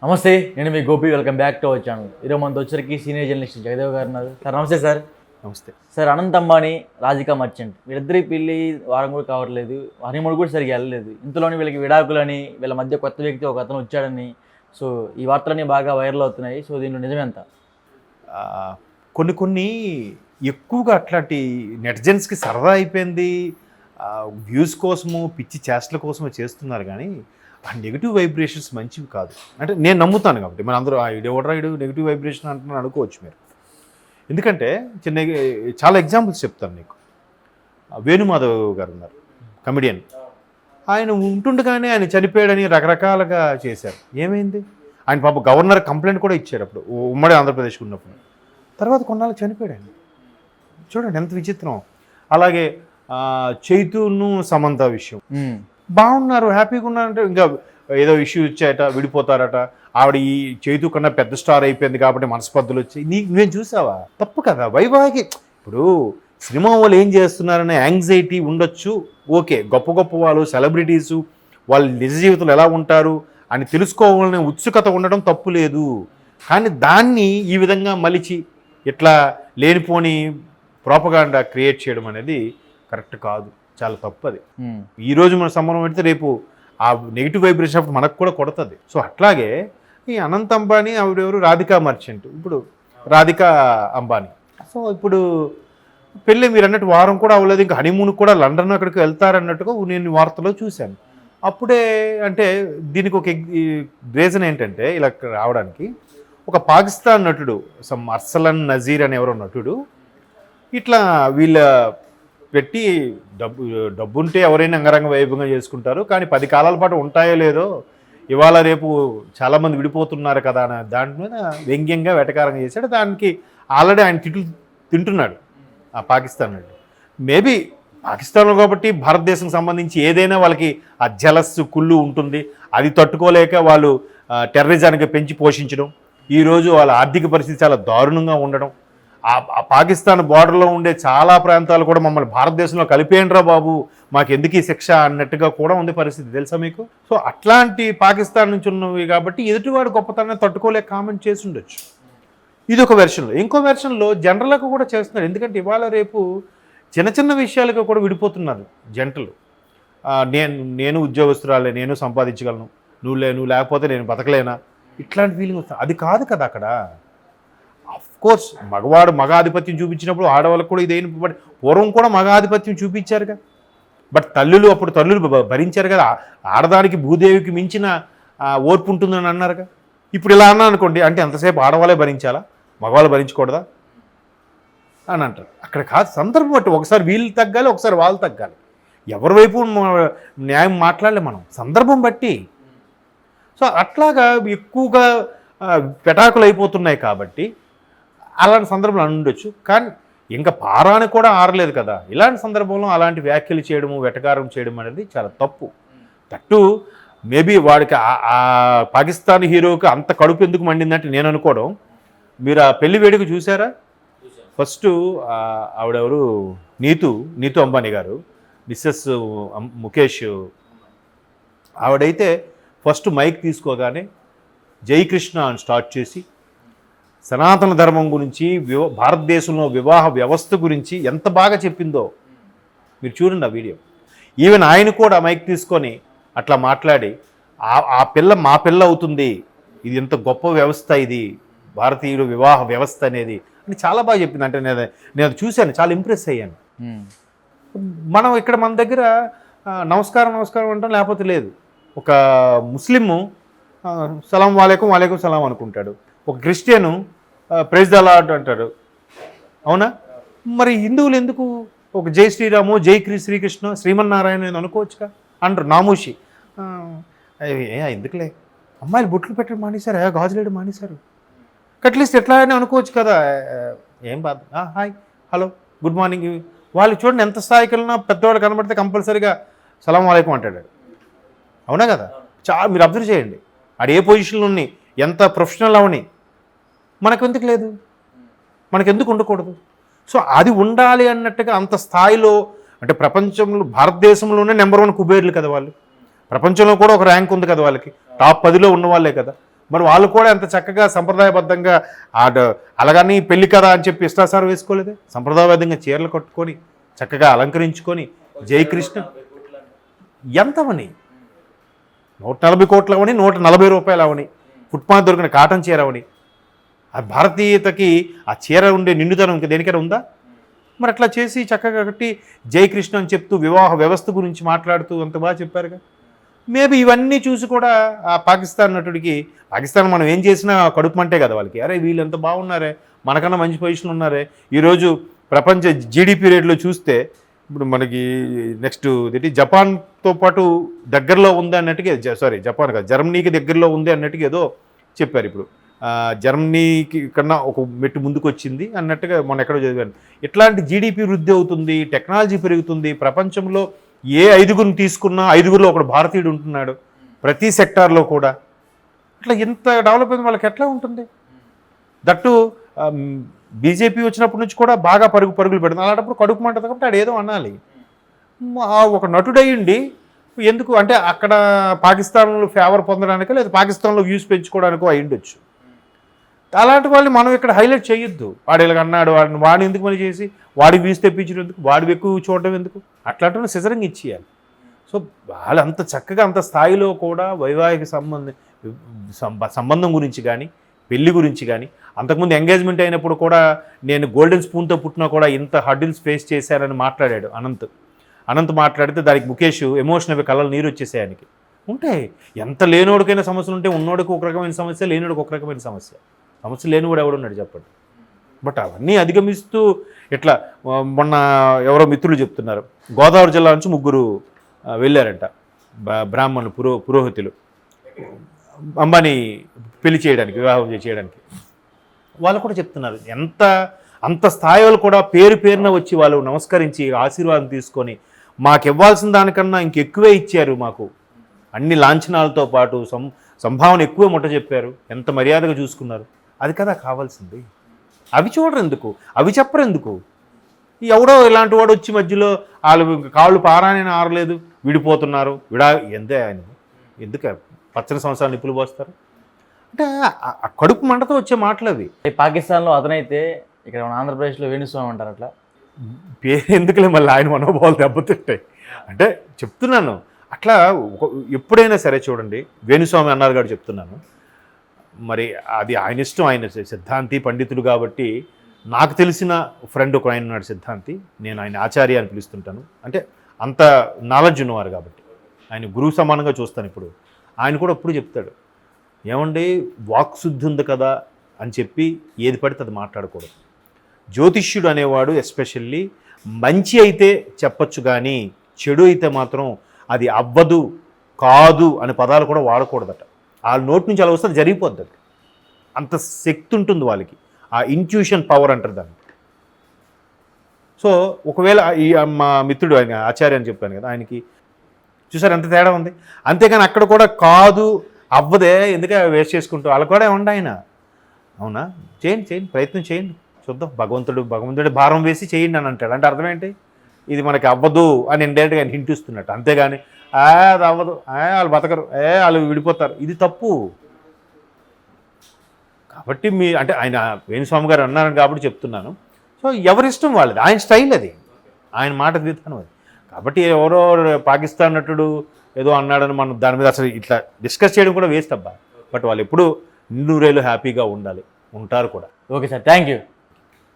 నమస్తే, నేను మీ Gopi. Welcome back to our channel. ఈరోజు మనతో వచ్చరికి సీనియర్ జర్నలిస్ట్ జగదేవ్ గారు ఉన్నారు. సార్ నమస్తే. సార్ నమస్తే. సార్, అనంత్ అంబానీ, రాధికా మర్చెంట్ వీళ్ళిద్దరి పెళ్ళి వారం కూడా కావట్లేదు, హనీమూన్ కూడా సరిగ్గా వెళ్ళలేదు. ఇంతలోని వీళ్ళకి విడాకులని, వీళ్ళ మధ్య కొత్త వ్యక్తి ఒక అతను వచ్చాడని, సో ఈ వార్తలన్నీ బాగా వైరల్ అవుతున్నాయి. సో దీంట్లో నిజమెంత? కొన్ని ఎక్కువగా అట్లాంటి నెటిజన్స్కి సరదా అయిపోయింది, వ్యూస్ కోసము పిచ్చి చేష్టల కోసము చేస్తున్నారు. కానీ ఆ నెగిటివ్ వైబ్రేషన్స్ మంచివి కాదు అంటే నేను నమ్ముతాను. కాబట్టి మన అందరూ ఇడు నెగిటివ్ వైబ్రేషన్ అంటున్నాను అనుకోవచ్చు మీరు. ఎందుకంటే చాలా ఎగ్జాంపుల్స్ చెప్తాను నీకు. వేణుమాధవ్ గారు ఉన్నారు, కమెడియన్. ఆయన ఉంటుండగానే ఆయన చనిపోయాడని రకరకాలుగా చేశారు. ఏమైంది? ఆయన పాప గవర్నర్ కంప్లైంట్ కూడా ఇచ్చారు అప్పుడు, ఉమ్మడి ఆంధ్రప్రదేశ్కి ఉన్నప్పుడు. తర్వాత కొన్నాళ్ళు చనిపోయాడు ఆయన. చూడండి ఎంత విచిత్రం. అలాగే చైతూను సమంత విషయం, బాగున్నారు, హ్యాపీగా ఉన్నారంటే ఇంకా ఏదో ఇష్యూ ఇచ్చాయట, విడిపోతారట. ఆవిడ ఈ చైతూ కన్నా పెద్ద స్టార్ అయిపోయింది కాబట్టి మనస్పర్ధలు వచ్చాయి. నేను చూసావా? తప్పు కదా. వైవాహిక ఇప్పుడు సినిమా వాళ్ళు ఏం చేస్తున్నారనే యాంగ్జైటీ ఉండొచ్చు, ఓకే. గొప్ప గొప్ప వాళ్ళు, సెలబ్రిటీసు, వాళ్ళు నిజ జీవితంలో ఎలా ఉంటారు అని తెలుసుకోవాలనే ఉత్సుకత ఉండడం తప్పు లేదు. కానీ దాన్ని ఈ విధంగా మలిచి ఇట్లా లేనిపోని ప్రోపగాండా క్రియేట్ చేయడం అనేది కరెక్ట్ కాదు, చాలా తప్పది. ఈరోజు మన సంబంధం పెడితే రేపు ఆ నెగిటివ్ వైబ్రేషన్ అప్పుడు మనకు కూడా కొడుతుంది. సో అట్లాగే ఈ అనంత్ అంబానీ, ఆవిడెవరు, రాధికా మర్చెంట్, ఇప్పుడు రాధికా అంబానీ. సో ఇప్పుడు పెళ్ళి మీరు అన్నట్టు వారం కూడా అవ్వలేదు, ఇంకా హనీమూన్కి కూడా లండన్ అక్కడికి వెళ్తారన్నట్టుగా నేను వార్తలో చూశాను. అప్పుడే అంటే దీనికి ఒక రీజన్ ఏంటంటే ఇలా రావడానికి ఒక పాకిస్తాన్ నటుడు, సమ్ అర్సలన్ నజీర్ అనే ఎవరో నటుడు ఇట్లా వీళ్ళ పెట్టి డబ్బుంటే ఎవరైనా అంగరంగ వైభవంగా చేసుకుంటారు, కానీ 10 కాలాల పాటు ఉంటాయో లేదో, ఇవాళ రేపు చాలామంది విడిపోతున్నారు కదా అని దాని మీద వ్యంగ్యంగా వెటకారంగా చేశాడు. దానికి ఆల్రెడీ ఆయన తింటున్నాడు ఆ పాకిస్తాన్ నటుడు. మేబీ పాకిస్తాన్లో కాబట్టి భారతదేశం సంబంధించి ఏదైనా వాళ్ళకి ఆ జలస్ కుళ్ళు ఉంటుంది, అది తట్టుకోలేక వాళ్ళు టెర్రరిజానికి పెంచి పోషించడం, ఈరోజు వాళ్ళ ఆర్థిక పరిస్థితి చాలా దారుణంగా ఉండడం, ఆ పాకిస్తాన్ బార్డర్లో ఉండే చాలా ప్రాంతాలు కూడా మమ్మల్ని భారతదేశంలో కలిపేయండిరా బాబు, మాకు ఎందుకు ఈ శిక్ష అన్నట్టుగా కూడా ఉంది పరిస్థితి, తెలుసా మీకు? సో అట్లాంటి పాకిస్తాన్ నుంచి ఉన్నవి కాబట్టి ఎదుటివాడు గొప్పతనాన్ని తట్టుకోలేక కామెంట్ చేసి ఉండొచ్చు. ఇది ఒక వెర్షన్లో. ఇంకో వెర్షన్లో జనరల్గా కూడా చేస్తున్నారు. ఎందుకంటే ఇవాళ రేపు చిన్న చిన్న విషయాలుగా కూడా విడిపోతున్నారు జంటలు. నేను ఉద్యోగస్తురాలే, నేను సంపాదించగలను, నువ్వు లేకపోతే నేను బతకలేనా, ఇట్లాంటి ఫీలింగ్ వస్తుంది. అది కాదు కదా అక్కడ. కోర్స్ మగవాడు మగ ఆధిపత్యం చూపించినప్పుడు ఆడవాళ్ళకు కూడా ఇదేం, బట్ పూర్వం కూడా మగ ఆధిపత్యం చూపించారుగా. బట్ అప్పుడు తల్లులు భరించారు కదా. ఆడదానికి భూదేవికి మించిన ఓర్పు ఉంటుందని అన్నారుగా. ఇప్పుడు ఇలా అన్నా అనుకోండి, అంటే ఎంతసేపు ఆడవాళ్ళే భరించాలా, మగవాళ్ళు భరించకూడదా అని అంటారు. అక్కడ కాదు, సందర్భం బట్టి ఒకసారి వీళ్ళు తగ్గాలి, ఒకసారి వాళ్ళు తగ్గాలి. ఎవరి వైపు న్యాయం మాట్లాడలే మనం, సందర్భం బట్టి. సో అట్లాగా ఎక్కువగా పెటాకులు అయిపోతున్నాయి కాబట్టి అలాంటి సందర్భంలో ఉండొచ్చు. కానీ ఇంకా పారాని కూడా ఆరలేదు కదా. ఇలాంటి సందర్భంలో అలాంటి వ్యాఖ్యలు చేయడము, వెటకారం చేయడం అనేది చాలా తప్పు. తట్టు మేబీ వాడికి ఆ పాకిస్తాన్ హీరోకి అంత కడుపు ఎందుకు మండిందంటే నేను అనుకోవడం, మీరు ఆ పెళ్లి వేడుక చూసారా? ఫస్ట్ ఆవిడెవరు, నీతూ అంబానీ గారు, మిస్సెస్ ముఖేష్, ఆవిడైతే ఫస్ట్ మైక్ తీసుకోగానే జై కృష్ణ అని స్టార్ట్ చేసి సనాతన ధర్మం గురించి, భారతదేశంలో వివాహ వ్యవస్థ గురించి ఎంత బాగా చెప్పిందో మీరు చూడండి ఆ వీడియో. ఈవెన్ ఆయన కూడా మైక్ తీసుకొని అట్లా మాట్లాడి ఆ పిల్ల మా పిల్ల అవుతుంది, ఇది ఎంత గొప్ప వ్యవస్థ, ఇది భారతీయుడు వివాహ వ్యవస్థ అనేది అని చాలా బాగా చెప్పింది. అంటే నేను చూశాను, చాలా ఇంప్రెస్ అయ్యాను. మనం ఇక్కడ మన దగ్గర నమస్కారం అంటాం, లేకపోతే లేదు. ఒక ముస్లిము సలాం వాలేకుం సలాం అనుకుంటాడు, ఒక క్రిస్టియను ప్రైజ్ ద లార్డ్ అంటాడు, అవునా? మరి హిందువులు ఎందుకు ఒక జై శ్రీరాము, జై శ్రీకృష్ణ, శ్రీమన్నారాయణ అనుకోవచ్చుగా అంటారు నామూషి. ఎందుకులే, అమ్మాయిలు బొట్లు పెట్టడం మానేశారు, గాజులేయడం మానేశారు, అట్లీస్ట్ ఎట్లా అని అనుకోవచ్చు కదా. ఏం బాధ, హాయ్, హలో, గుడ్ మార్నింగ్. వాళ్ళు చూడండి ఎంత స్థాయికి వెళ్ళినా పెద్దవాడు కనబడితే కంపల్సరీగా సలాం వాలేకుం అంటాడు, అవునా కదా? మీరు అబ్జర్వ్ చేయండి, ఆడు ఏ పొజిషన్లో ఉన్నాయి, ఎంత ప్రొఫెషనల్ అవని, మనకెందుకు లేదు, మనకెందుకు ఉండకూడదు? సో అది ఉండాలి అన్నట్టుగా అంత స్థాయిలో, అంటే ప్రపంచంలో భారతదేశంలోనే నెంబర్ 1 కుబేర్లు కదా వాళ్ళు, ప్రపంచంలో కూడా ఒక ర్యాంక్ ఉంది కదా వాళ్ళకి, టాప్ 10లో ఉన్న వాళ్ళే కదా. మరి వాళ్ళు కూడా ఎంత చక్కగా సంప్రదాయబద్ధంగా అలాగని పెళ్లి కదా అని చెప్పి ఇష్టాసారం వేసుకోలేదే, సంప్రదాయబద్ధంగా చీరలు కట్టుకొని చక్కగా అలంకరించుకొని జై కృష్ణ. ఎంతవని 140 కోట్లు అవని, 140 రూపాయలు అవని, ఫుట్పాత్ దొరికిన కాటన్ చీర అవని, ఆ భారతీయతకి ఆ చీర ఉండే నిండుతనం ఇంకా దేనికైనా ఉందా? మరి అట్లా చేసి చక్కగా కట్టి జై కృష్ణ అని చెప్తూ వివాహ వ్యవస్థ గురించి మాట్లాడుతూ అంత బాగా చెప్పారుగా. మేబీ ఇవన్నీ చూసి కూడా ఆ పాకిస్తాన్ నటుడికి, పాకిస్తాన్ మనం ఏం చేసినా కడుపుమంటే కదా వాళ్ళకి, అరే వీళ్ళు ఎంత బాగున్నారే, మనకన్నా మంచి పొజిషన్ ఉన్నారే. ఈరోజు ప్రపంచ జీడిపి రేట్లో చూస్తే ఇప్పుడు మనకి నెక్స్ట్ జపాన్తో పాటు దగ్గరలో ఉంది అన్నట్టుగా, జపాన్ కాదు, జర్మనీకి దగ్గరలో ఉంది అన్నట్టుగా ఏదో చెప్పారు. ఇప్పుడు జర్మనీకి కన్నా ఒక మెట్టు ముందుకు వచ్చింది అన్నట్టుగా మొన్న ఎక్కడో చదివాను. ఇట్లాంటి జీడిపి వృద్ధి అవుతుంది, టెక్నాలజీ పెరుగుతుంది. ప్రపంచంలో ఏ 5గురిని తీసుకున్నా 5గురిలో ఒకడు భారతీయుడు ఉంటున్నాడు ప్రతి సెక్టార్లో కూడా. అట్లా ఎంత డెవలప్ అయింది వాళ్ళకి ఎట్లా ఉంటుంది? దట్టు బీజేపీ వచ్చినప్పటి నుంచి కూడా బాగా పరుగులు పెడుతుంది. అలాంటప్పుడు కడుపు మంటది కాబట్టి ఆడు ఏదో అనాలి. ఒక నటుడయ్యండి ఎందుకు అంటే అక్కడ పాకిస్తాన్లో ఫేవర్ పొందడానికో లేదా పాకిస్తాన్లో వ్యూస్ పెంచుకోవడానికో అయ్యుండొచ్చు. అలాంటి వాళ్ళని మనం ఇక్కడ హైలైట్ చేయొద్దు. వాడు ఇలాగ అన్నాడు, వాడిని ఎందుకు పని చేసి వాడికి వ్యూస్ తెప్పించడం ఎందుకు, వాడు ఎక్కువ చూడడం ఎందుకు, అట్లాంటి సిజరింగ్ ఇచ్చేయాలి. సో వాళ్ళు అంత చక్కగా అంత స్థాయిలో కూడా వైవాహిక సంబంధం గురించి కానీ పెళ్లి గురించి కానీ, అంతకుముందు ఎంగేజ్మెంట్ అయినప్పుడు కూడా నేను గోల్డెన్ స్పూన్తో పుట్టినా కూడా ఇంత హర్డిల్స్ ఫేస్ చేశారని మాట్లాడాడు అనంత్ మాట్లాడితే దానికి ముఖేష్ ఎమోషన్ అవి కళ్ళలు నీరు వచ్చేసాయి ఆయనకి. ఉంటాయి, ఎంత లేనోడికైనా సమస్యలు ఉంటే ఉన్నోడికి ఒక రకమైన సమస్య, లేనోడికి ఒక రకమైన సమస్య లేనివాడు ఎవడున్నాడు చెప్పండి. బట్ అవన్నీ అధిగమిస్తూ ఇట్లా మొన్న ఎవరో మిత్రులు చెప్తున్నారు, గోదావరి జిల్లా నుంచి 3 వెళ్ళారంట బ్రాహ్మణులు పురోహితులు అంబానీ పెళ్లి చేయడానికి, వివాహం చేయడానికి. వాళ్ళు కూడా చెప్తున్నారు అంత స్థాయి వాళ్ళు కూడా పేరున వచ్చి వాళ్ళు నమస్కరించి ఆశీర్వాదం తీసుకొని మాకు ఇవ్వాల్సిన దానికన్నా ఇంకెక్కువే ఇచ్చారు, మాకు అన్ని లాంఛనాలతో పాటు సంభావన ఎక్కువ ముట్ట చెప్పారు, ఎంత మర్యాదగా చూసుకున్నారు. అది కదా కావాల్సింది. అవి చూడరు ఎందుకు, అవి చెప్పరు ఎందుకు? ఎవడో ఇలాంటి వాడు వచ్చి మధ్యలో వాళ్ళు కాళ్ళు పారాని ఆరలేదు విడిపోతున్నారు, ఎంతే ఆయన ఎందుకు పచ్చని సంవత్సరాలు నిప్పులు పోస్తారు అంటే ఆ కడుపు మంటతో వచ్చే మాటలు అవి. పాకిస్తాన్లో అతనైతే ఇక్కడ మన ఆంధ్రప్రదేశ్లో వేణుస్వామి అంటారు. అట్లా పేరు ఎందుకులే, మళ్ళీ ఆయన మనోభావాలు దెబ్బతింటాయి అంటే చెప్తున్నాను. అట్లా ఎప్పుడైనా సరే చూడండి, వేణుస్వామి అన్నారు కాబట్టి చెప్తున్నాను. మరి అది ఆయన ఇష్టం, ఆయన సిద్ధాంతి పండితుడు కాబట్టి. నాకు తెలిసిన ఫ్రెండ్ ఒక ఆయన ఉన్నాడు సిద్ధాంతి, నేను ఆయన ఆచార్య అని పిలుస్తుంటాను. అంటే అంత నాలెడ్జ్ ఉన్నవారు కాబట్టి ఆయన గురువు సమానంగా చూస్తాను. ఇప్పుడు ఆయన కూడా ఎప్పుడు చెప్తాడు, ఏమండి వాక్శుద్ధి ఉంది కదా అని చెప్పి ఏది పడితే అది మాట్లాడకూడదు. జ్యోతిష్యుడు అనేవాడు ఎస్పెషల్లీ మంచి అయితే చెప్పచ్చు, కానీ చెడు అయితే మాత్రం అది అవ్వదు కాదు అనే పదాలు కూడా వాడకూడదట. వాళ్ళ నోటి నుంచి అలా వస్తే అది జరిగిపోద్ది. అంత శక్తి ఉంటుంది వాళ్ళకి, ఆ ఇంట్యూషన్ పవర్ అంటారు దాన్ని. సో ఒకవేళ ఈ మా మిత్రుడు ఆయన ఆచార్య అని చెప్పాను కదా, ఆయనకి చూసారు ఎంత తేడా ఉంది. అంతేగాని అక్కడ కూడా కాదు అవ్వదే ఎందుకే వేస్ట్ చేసుకుంటూ వాళ్ళ కూడా ఏమండి ఆయన. అవునా, చేయండి ప్రయత్నం చేయండి, చూద్దాం. భగవంతుడి భారం వేసి చేయండి అని అంటాడు. అంటే అర్థం ఏంటి, ఇది మనకి అవ్వదు అని ఇండైరెక్ట్గా ఆయన హింట్ ఇస్తున్నట్టు. అంతేగాని అది అవ్వదు, వాళ్ళు బతకరు, వాళ్ళు విడిపోతారు, ఇది తప్పు. కాబట్టి అంటే ఆయన వేణుస్వామి గారు అన్నారు కాబట్టి చెప్తున్నాను. సో ఎవరిష్టం వాళ్ళది, ఆయన స్టైల్ అది, ఆయన మాట విధానం అది. కాబట్టి ఎవరో పాకిస్తాన్ నటుడు ఏదో అన్నాడని మనం దాని మీద అసలు ఇట్లా డిస్కస్ చేయడం కూడా వేస్ట్ అబ్బా. బట్ వాళ్ళు ఎప్పుడు 100 హ్యాపీగా ఉండాలి, ఉంటారు కూడా. Okay sir, thank you.